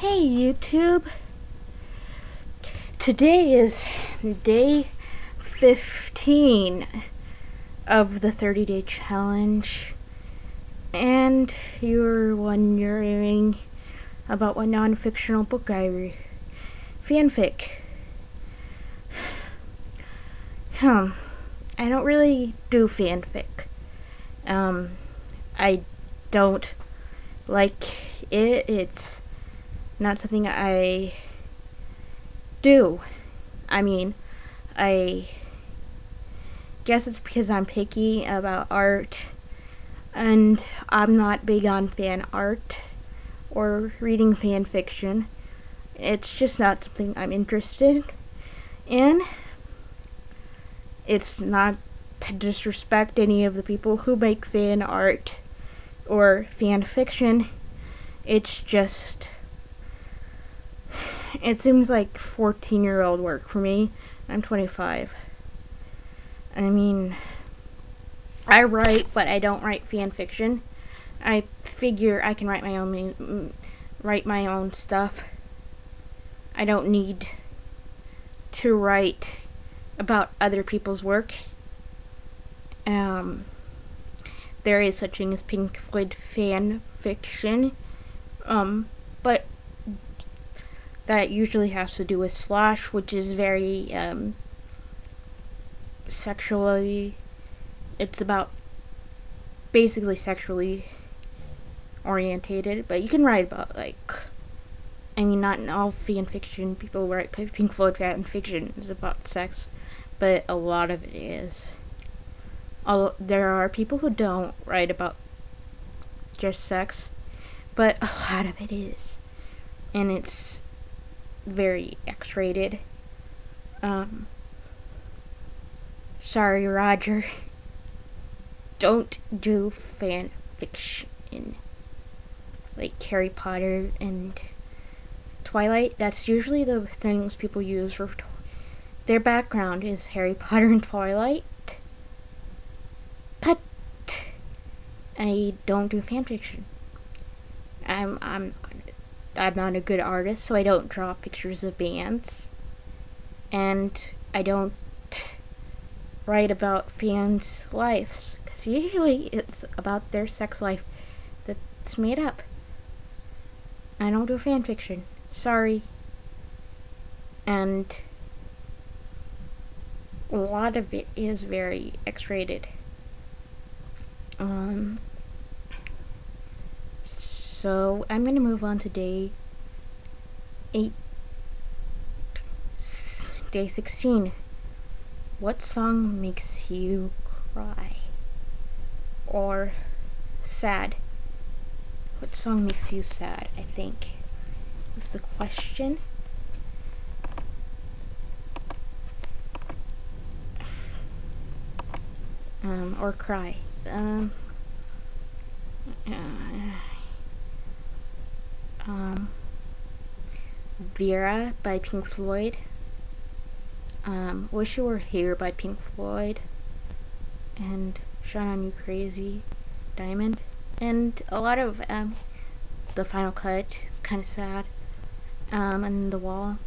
Hey YouTube, today is day 15 of the 30-day challenge, and you're wondering about what non-fictional book I read. Fanfic. I don't really do fanfic. I don't like it. It's not something I do. I mean, I guess it's because I'm picky about art, and I'm not big on fan art or reading fan fiction. It's just not something I'm interested in. It's not to disrespect any of the people who make fan art or fan fiction. It's just, it seems like 14-year-old work for me. I'm 25. I mean, I write, but I don't write fan fiction. I figure I can write my own stuff. I don't need to write about other people's work. There is such thing as Pink Floyd fan fiction, but that usually has to do with Slash, which is very sexually, it's about basically sexually orientated, but you can write about, like, I mean, not in all fan fiction people write Pink Floyd fan fiction is about sex, but a lot of it is. There are people who don't write about just sex, but a lot of it is, and it's very X-rated. Sorry, Roger. Don't do fan fiction like Harry Potter and Twilight. That's usually the things people use for their background is Harry Potter and Twilight. But I don't do fan fiction. I'm not a good artist, so I don't draw pictures of bands, and I don't write about fans' lives, because usually it's about their sex life that's made up. I don't do fan fiction. Sorry. And a lot of it is very X-rated. So I'm gonna move on to day 16. What song makes you cry or sad? What song makes you sad, I think, is the question. Or cry. Vera by Pink Floyd. Wish You Were Here by Pink Floyd. And Shine On You Crazy, Diamond. And a lot of The Final Cut is kind of sad. And The Wall.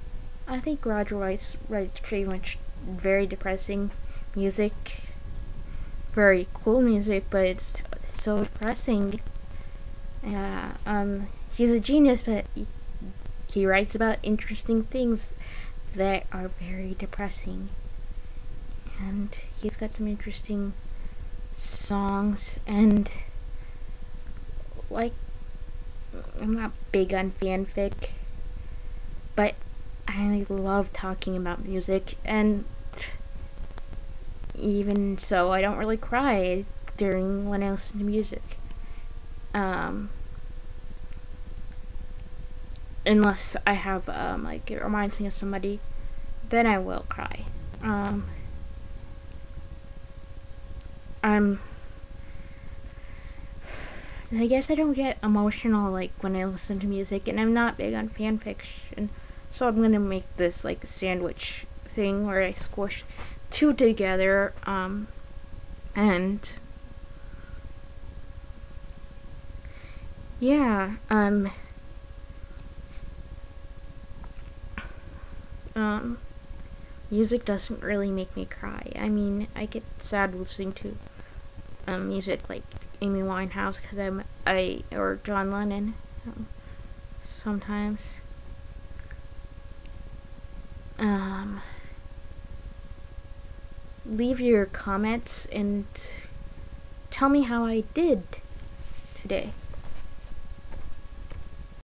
I think Roger writes pretty much very depressing music. Very cool music, but it's so depressing. He's a genius, but he writes about interesting things that are very depressing. And he's got some interesting songs, and like, I'm not big on fanfic, but I love talking about music, and even so, I don't really cry when I listen to music. Unless I have, like, it reminds me of somebody, then I will cry. I guess I don't get emotional, like, when I listen to music, and I'm not big on fan fiction, so I'm gonna make this, like, a sandwich thing where I squish two together, and yeah, music doesn't really make me cry. I mean, I get sad listening to music like Amy Winehouse because or John Lennon sometimes. Leave your comments and tell me how I did today.